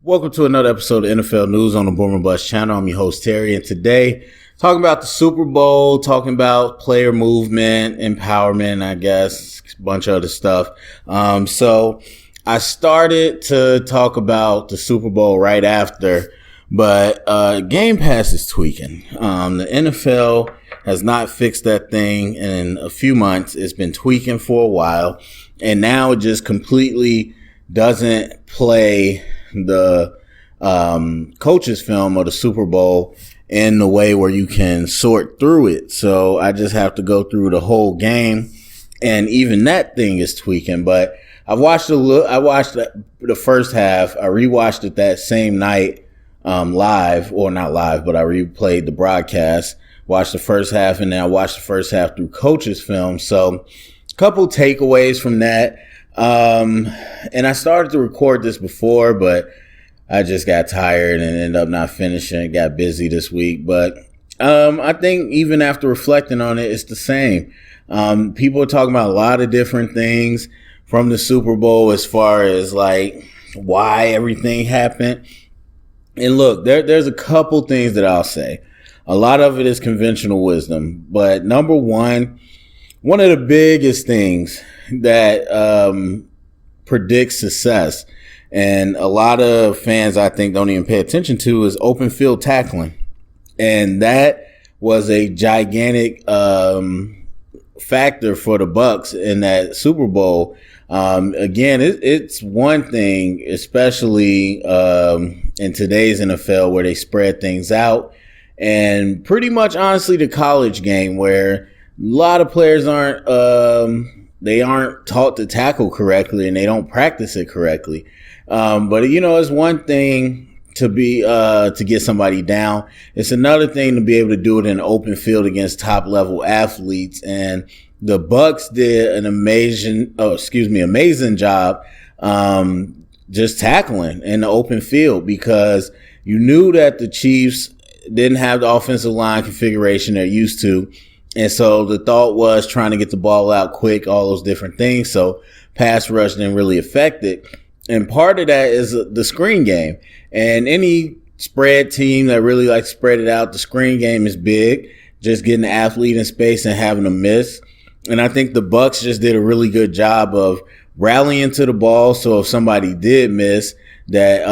Welcome to another episode of NFL News on the Boomer Bust channel. I'm your host, Terry, and today, talking about the Super Bowl, talking about player movement, empowerment, I guess, a bunch of other stuff. So I started to talk about the Super Bowl right after, but Game Pass is tweaking. The NFL has not fixed that thing in a few months. It's been tweaking for a while, and now it just completely doesn't play the coach's film of the Super Bowl in the way where you can sort through it. So I just have to go through the whole game, and even that thing is tweaking. But I watched the first half. I rewatched it that same night, live, or not live, but I replayed the broadcast. Watched the first half, and then I watched the first half through coach's film. So a couple takeaways from that. And I started to record this before, but I just got tired and ended up not finishing. Got busy this week, but I think even after reflecting on it, it's the same. People are talking about a lot of different things from the Super Bowl as far as like why everything happened. And look, there's a couple things that I'll say. A lot of it is conventional wisdom, but number one of the biggest things that predicts success, and a lot of fans I think don't even pay attention to, is open field tackling. And that was a gigantic factor for the Bucs in that Super Bowl. Again, it's one thing, especially in today's NFL, where they spread things out, and pretty much honestly the college game, where a lot of players aren't taught to tackle correctly, and they don't practice it correctly. But it's one thing to get somebody down. It's another thing to be able to do it in an open field against top level athletes. And the Bucs did an amazing job, just tackling in the open field, because you knew that the Chiefs didn't have the offensive line configuration they're used to. And so the thought was trying to get the ball out quick, all those different things. So pass rush didn't really affect it. And part of that is the screen game. And any spread team that really likes to spread it out, the screen game is big. Just getting the athlete in space and having a miss. And I think the Bucs just did a really good job of rallying to the ball. So if somebody did miss, that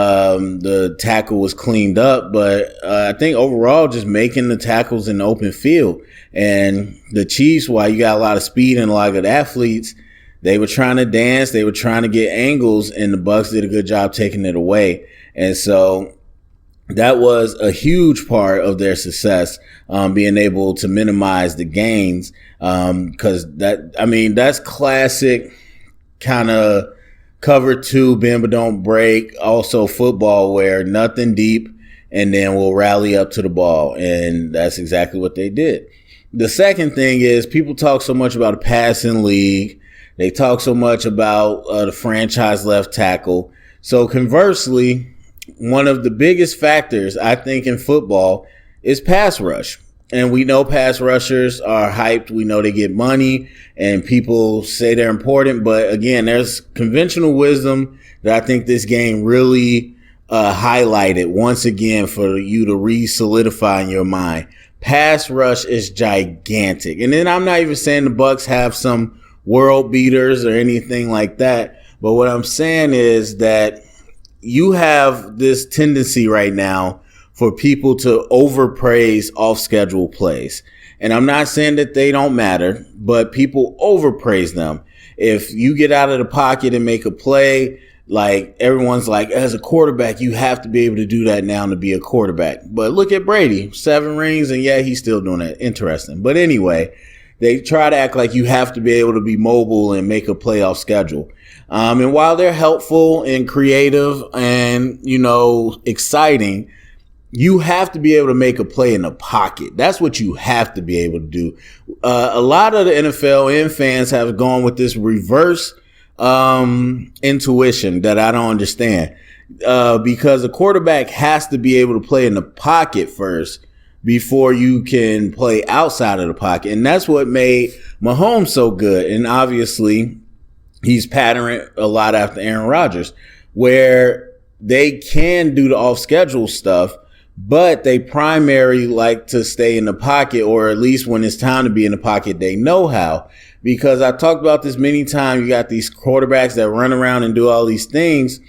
the tackle was cleaned up. But I think overall just making the tackles in the open field. And the Chiefs, while you got a lot of speed and a lot of good athletes, they were trying to dance, they were trying to get angles, and the Bucs did a good job taking it away. And so that was a huge part of their success, being able to minimize the gains. Cause that's classic kind of cover two, bend but don't break. Also football, where nothing deep, and then we'll rally up to the ball. And that's exactly what they did. The second thing is, people talk so much about a passing league. They talk so much about the franchise left tackle. So conversely, one of the biggest factors I think in football is pass rush. And we know pass rushers are hyped. We know they get money, and people say they're important. But again, there's conventional wisdom that I think this game really highlighted once again for you to re-solidify in your mind. Pass rush is gigantic. And then I'm not even saying the Bucs have some world beaters or anything like that. But what I'm saying is that you have this tendency right now for people to overpraise off-schedule plays. And I'm not saying that they don't matter, but people overpraise them. If you get out of the pocket and make a play, like everyone's like, as a quarterback, you have to be able to do that now to be a quarterback. But look at Brady, 7 rings, and yeah, he's still doing that. Interesting. But anyway, they try to act like you have to be able to be mobile and make a playoff schedule. And while they're helpful and creative and, exciting, you have to be able to make a play in the pocket. That's what you have to be able to do. A lot of the NFL and fans have gone with this reverse intuition that I don't understand, because a quarterback has to be able to play in the pocket first before you can play outside of the pocket. And that's what made Mahomes so good. And obviously he's patterned a lot after Aaron Rodgers, where they can do the off schedule stuff, but they primarily like to stay in the pocket, or at least when it's time to be in the pocket, they know how. Because I talked about this many times. You got these quarterbacks that run around and do all these things.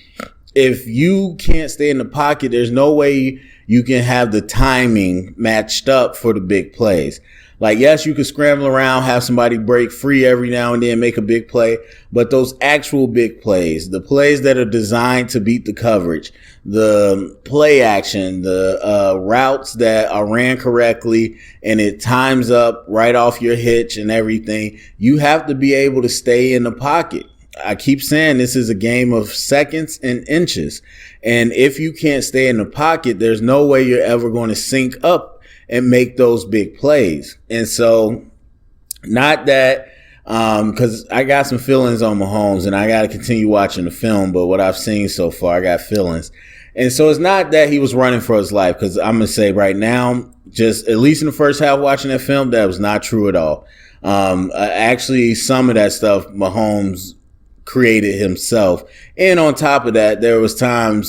If you can't stay in the pocket, there's no way you can have the timing matched up for the big plays. Like, yes, you could scramble around, have somebody break free every now and then, make a big play. But those actual big plays, the plays that are designed to beat the coverage, the play action, the routes that are ran correctly and it times up right off your hitch and everything, you have to be able to stay in the pocket. I keep saying this is a game of seconds and inches. And if you can't stay in the pocket, there's no way you're ever going to sync up and make those big plays. And so, not that, cause I got some feelings on Mahomes and I got to continue watching the film, but what I've seen so far, I got feelings. And so it's not that he was running for his life, cause I'm going to say right now, just at least in the first half watching that film, that was not true at all. Actually, some of that stuff Mahomes created himself. And on top of that, there was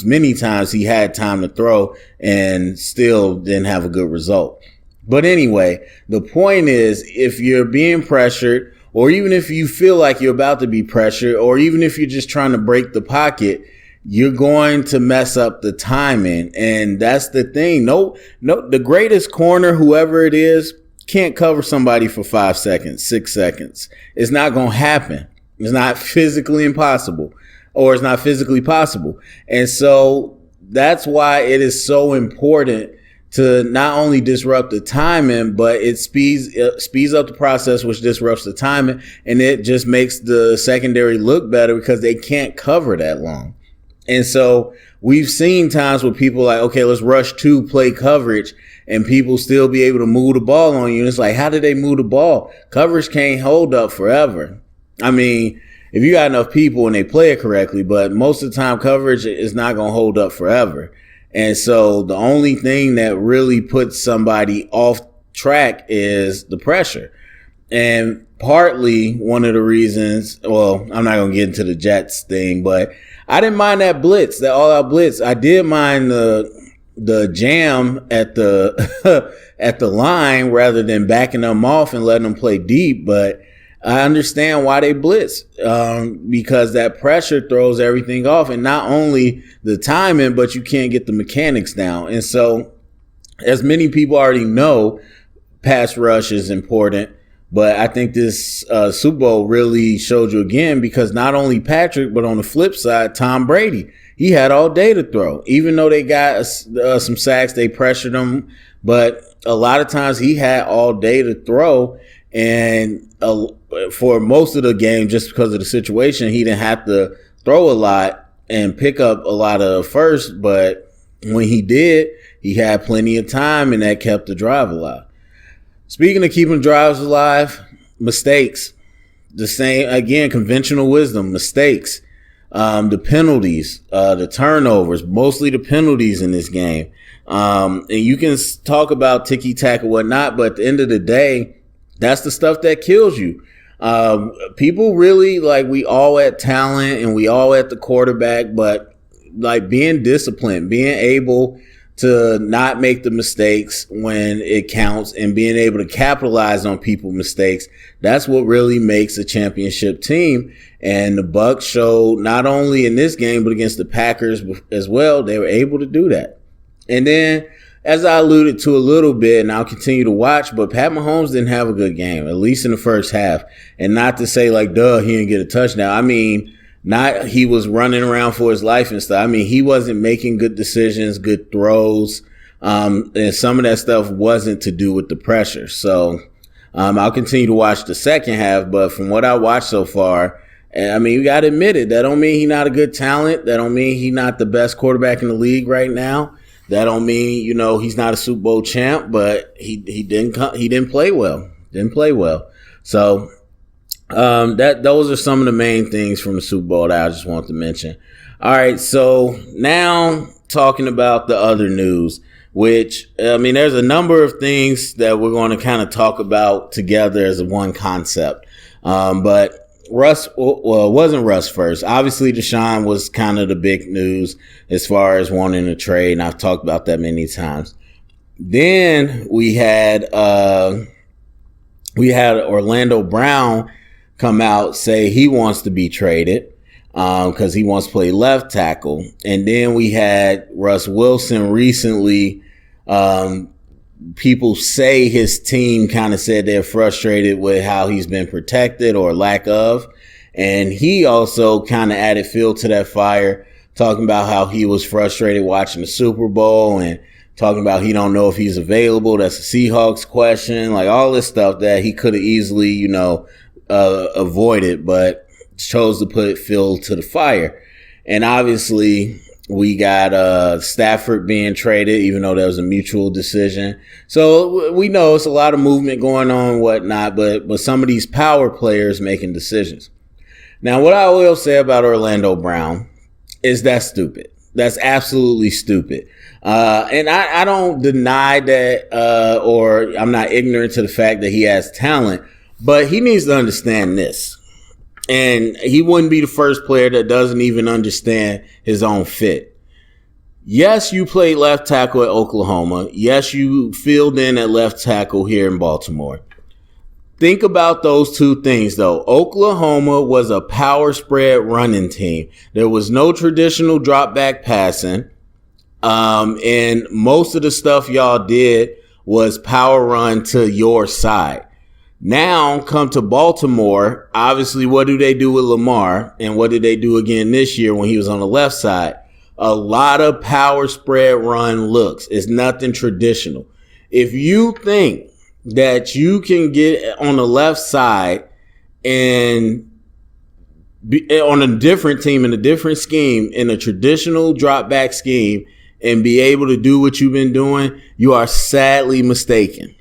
many times he had time to throw and still didn't have a good result. But anyway, the point is, if you're being pressured, or even if you feel like you're about to be pressured, or even if you're just trying to break the pocket, you're going to mess up the timing. And that's the thing. No, the greatest corner, whoever it is, can't cover somebody for 5 seconds, 6 seconds. It's not going to happen. It's not physically impossible, or it's not physically possible. And so that's why it is so important to not only disrupt the timing, but it speeds up the process, which disrupts the timing. And it just makes the secondary look better because they can't cover that long. And so we've seen times where people are like, okay, let's rush 2 play coverage, and people still be able to move the ball on you. And it's like, how did they move the ball? Coverage can't hold up forever. I mean, if you got enough people and they play it correctly, but most of the time coverage is not going to hold up forever. And so the only thing that really puts somebody off track is the pressure. And partly one of the reasons, well, I'm not going to get into the Jets thing, but I didn't mind that blitz, that all-out blitz. I did mind the jam at the at the line rather than backing them off and letting them play deep, but I understand why they blitz, because that pressure throws everything off, and not only the timing, but you can't get the mechanics down. And so, as many people already know, pass rush is important, but I think this Super Bowl really showed you again, because not only Patrick, but on the flip side, Tom Brady, he had all day to throw. Even though they got some sacks, they pressured him, but a lot of times he had all day to throw. And for most of the game, just because of the situation, he didn't have to throw a lot and pick up a lot of first. But when he did, he had plenty of time, and that kept the drive alive. Speaking of keeping drives alive, mistakes. The same, again, conventional wisdom, mistakes. The penalties, the turnovers, mostly the penalties in this game. And you can talk about ticky-tack or whatnot, but at the end of the day, that's the stuff that kills you. People really, like, we all at talent and we all at the quarterback, but like being disciplined, being able to not make the mistakes when it counts, and being able to capitalize on people's mistakes, that's what really makes a championship team. And the Bucs showed, not only in this game, but against the Packers as well, they were able to do that. And then, as I alluded to a little bit, and I'll continue to watch, but Pat Mahomes didn't have a good game, at least in the first half. And not to say like, duh, he didn't get a touchdown. I mean, not he was running around for his life and stuff. I mean, he wasn't making good decisions, good throws. And some of that stuff wasn't to do with the pressure. So I'll continue to watch the second half. But from what I watched so far, I mean, you got to admit it. That don't mean he's not a good talent. That don't mean he's not the best quarterback in the league right now. That don't mean, you know, he's not a Super Bowl champ, but he didn't play well. Didn't play well. So those are some of the main things from the Super Bowl that I just want to mention. All right, so now talking about the other news, which, I mean, there's a number of things that we're going to kind of talk about together as one concept. But it wasn't Russ first. Obviously, Deshaun was kind of the big news as far as wanting to trade, and I've talked about that many times. Then we had Orlando Brown come out, say he wants to be traded because he wants to play left tackle. And then we had Russ Wilson recently. People say his team kind of said they're frustrated with how he's been protected or lack of. And he also kind of added fuel to that fire, talking about how he was frustrated watching the Super Bowl and talking about he don't know if he's available. That's a Seahawks question, like all this stuff that he could have easily, avoided, but chose to put fuel to the fire. And obviously we got Stafford being traded, even though that was a mutual decision. So we know it's a lot of movement going on and whatnot, but some of these power players making decisions. Now, what I will say about Orlando Brown is that's stupid. That's absolutely stupid. And I don't deny that, or I'm not ignorant to the fact that he has talent, but he needs to understand this. And he wouldn't be the first player that doesn't even understand his own fit. Yes, you played left tackle at Oklahoma. Yes, you filled in at left tackle here in Baltimore. Think about those two things, though. Oklahoma was a power spread running team. There was no traditional drop back passing. And most of the stuff y'all did was power run to your side. Now come to Baltimore. Obviously, what do they do with Lamar? And what did they do again this year when he was on the left side? A lot of power spread run looks. It's nothing traditional. If you think that you can get on the left side and be on a different team in a different scheme, in a traditional drop back scheme, and be able to do what you've been doing, you are sadly mistaken.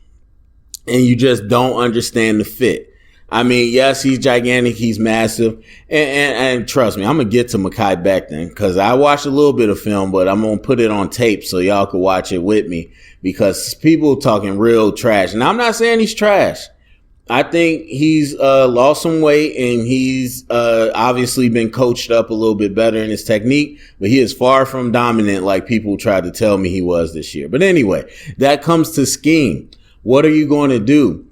And you just don't understand the fit. I mean, yes, he's gigantic. He's massive. And trust me, I'm going to get to Mekhi Becton because I watched a little bit of film, but I'm going to put it on tape so y'all can watch it with me because people talking real trash. And I'm not saying he's trash. I think he's lost some weight and he's obviously been coached up a little bit better in his technique, but he is far from dominant like people tried to tell me he was this year. But anyway, that comes to scheme. What are you going to do?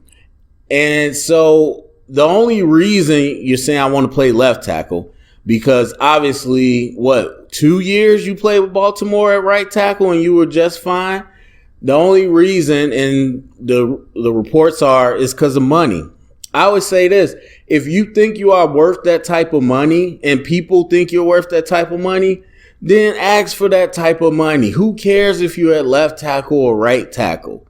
And so the only reason you're saying I want to play left tackle, because obviously, 2 years you played with Baltimore at right tackle and you were just fine? The only reason, and the reports are, is because of money. I would say this. If you think you are worth that type of money and people think you're worth that type of money, then ask for that type of money. Who cares if you're at left tackle or right tackle?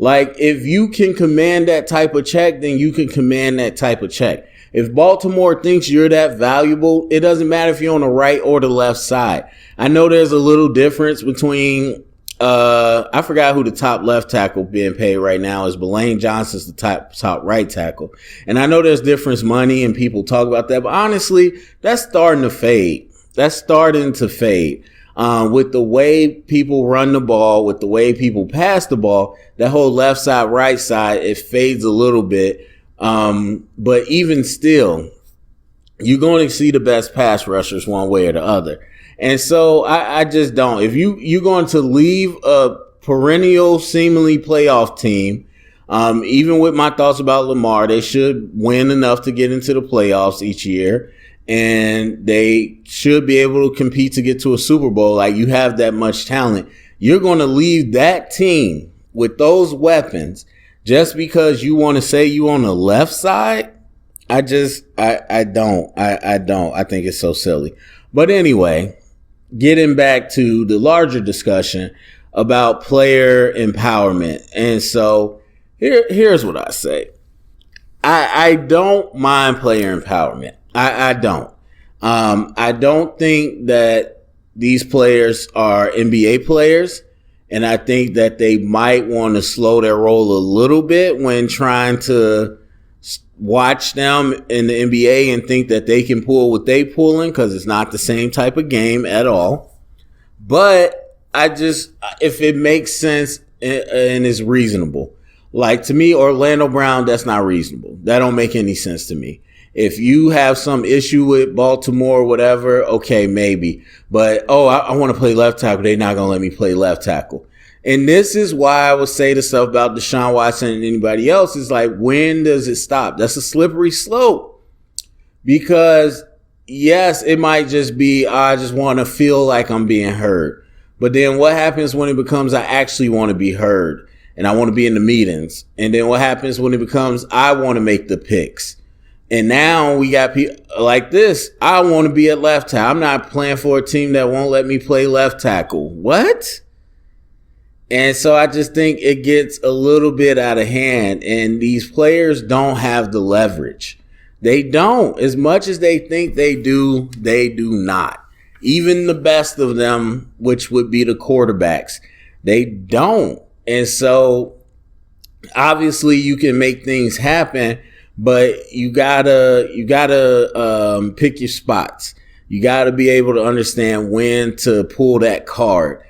Like, if you can command that type of check, then you can command that type of check. If Baltimore thinks you're that valuable, it doesn't matter if you're on the right or the left side. I know there's a little difference between, I forgot who the top left tackle being paid right now is, but Lane Johnson's the top right tackle. And I know there's difference money and people talk about that, but honestly, that's starting to fade. With the way people run the ball, with the way people pass the ball, that whole left side, right side, it fades a little bit. But even still, you're going to see the best pass rushers one way or the other. And so I just don't. If you're going to leave a perennial, seemingly playoff team, even with my thoughts about Lamar, they should win enough to get into the playoffs each year. And they should be able to compete to get to a Super Bowl. Like, you have that much talent. You're going to leave that team with those weapons just because you want to say you on the left side? I don't. I think it's so silly. But anyway, getting back to the larger discussion about player empowerment. And so here's what I say. I don't mind player empowerment. I don't. I don't think that these players are NBA players, and I think that they might want to slow their roll a little bit when trying to watch them in the NBA and think that they can pull what they pulling, because it's not the same type of game at all. But if it makes sense and is reasonable, like to me, Orlando Brown, that's not reasonable. That don't make any sense to me. If you have some issue with Baltimore or whatever, okay, maybe. But, I want to play left tackle. They're not going to let me play left tackle. And this is why I would say the stuff about Deshaun Watson and anybody else is like, when does it stop? That's a slippery slope. Because, yes, it might just be, I just want to feel like I'm being heard. But then what happens when it becomes, I actually want to be heard and I want to be in the meetings? And then what happens when it becomes, I want to make the picks? And now we got people like this. I want to be at left tackle. I'm not playing for a team that won't let me play left tackle. What? And so I just think it gets a little bit out of hand, and these players don't have the leverage. They don't. As much as they think they do not. Even the best of them, which would be the quarterbacks, they don't. And so obviously you can make things happen, but you gotta pick your spots. You gotta be able to understand when to pull that card.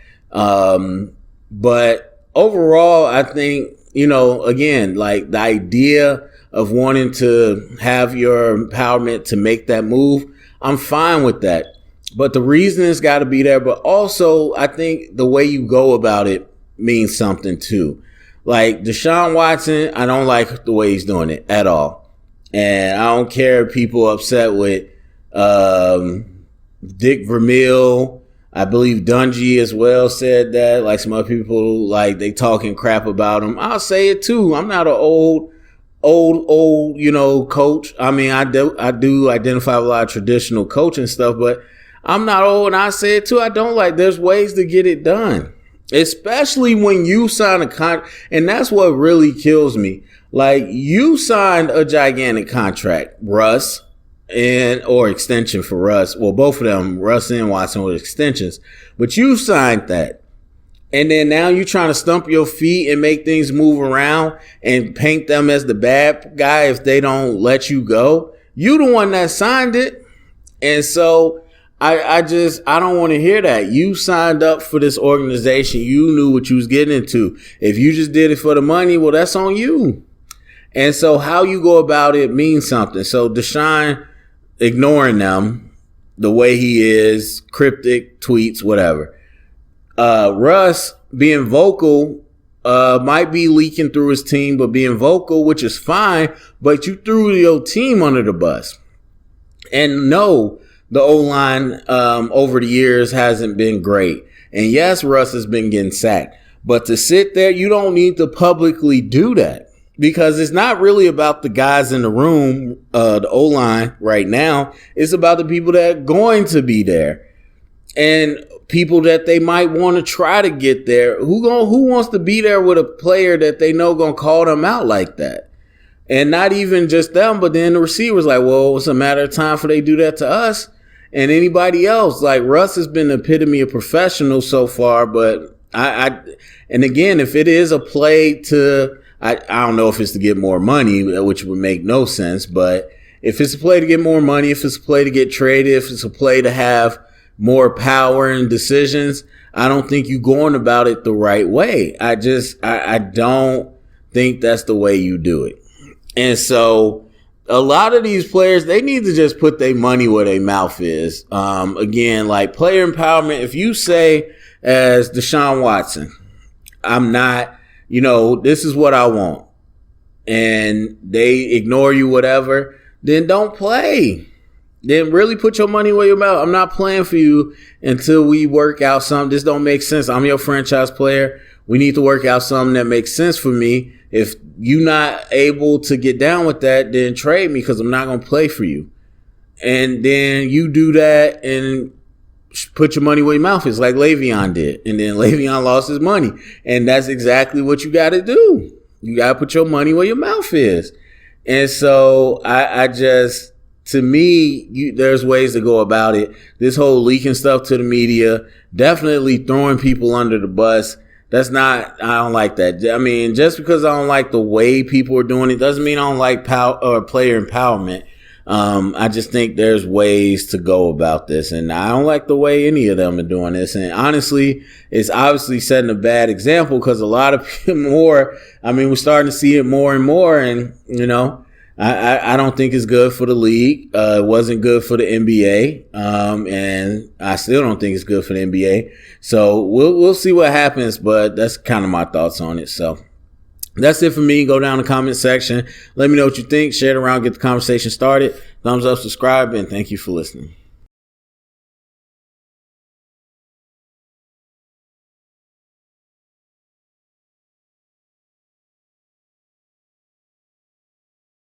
But overall, I think, again, like the idea of wanting to have your empowerment to make that move, I'm fine with that. But the reason it's got to be there. But also, I think the way you go about it means something too. Like Deshaun Watson, I don't like the way he's doing it at all. And I don't care if people are upset with Dick Vermeil. I believe Dungy as well said that. Like some other people, like they talking crap about him. I'll say it too. I'm not an old, coach. I mean, I do identify with a lot of traditional coaching stuff, but I'm not old, and I say it too. I don't like. There's ways to get it done, especially when you sign a contract, and that's what really kills me. Like you signed a gigantic contract, Russ, or extension for Russ. Well, both of them, Russ and Watson, were extensions, but you signed that. And then now you're trying to stump your feet and make things move around and paint them as the bad guy if they don't let you go. You the one that signed it. And so I don't want to hear that. You signed up for this organization. You knew what you was getting into. If you just did it for the money, well, that's on you. And so how you go about it means something. So Deshaun ignoring them the way he is, cryptic tweets, whatever. Russ being vocal, might be leaking through his team, but being vocal, which is fine, but you threw your team under the bus. And no, the O-line, over the years hasn't been great. And yes, Russ has been getting sacked, but to sit there, you don't need to publicly do that. Because it's not really about the guys in the room, the O-line right now. It's about the people that are going to be there. And people that they might want to try to get there. Who wants to be there with a player that they know going to call them out like that? And not even just them, but then the receivers like, well, it's a matter of time for they do that to us and anybody else. Like Russ has been the epitome of professional so far, but and again, if it is a play to, I don't know if it's to get more money, which would make no sense, but if it's a play to get more money, if it's a play to get traded, if it's a play to have more power and decisions, I don't think you're going about it the right way. I don't think that's the way you do it. And so a lot of these players, they need to just put their money where their mouth is. Again, like player empowerment, if you say as Deshaun Watson, I'm not, this is what I want, and they ignore you, whatever, then don't play. Then really put your money where your mouth. I'm not playing for you until we work out something. This don't make sense. I'm your franchise player. We need to work out something that makes sense for me. If you're not able to get down with that, then trade me because I'm not going to play for you. And then you do that and put your money where your mouth is, like Le'Veon did. And then Le'Veon lost his money. And that's exactly what you got to do. You got to put your money where your mouth is. And so to me, there's ways to go about it. This whole leaking stuff to the media, definitely throwing people under the bus. I don't like that. I mean, just because I don't like the way people are doing it doesn't mean I don't like player empowerment. I just think there's ways to go about this, and I don't like the way any of them are doing this. And honestly, it's obviously setting a bad example because a lot of people we're starting to see it more and more. And, I don't think it's good for the league. It wasn't good for the NBA. And I still don't think it's good for the NBA. So we'll see what happens, but that's kind of my thoughts on it. So that's it for me. Go down in the comment section. Let me know what you think. Share it around. Get the conversation started. Thumbs up, subscribe, and thank you for listening.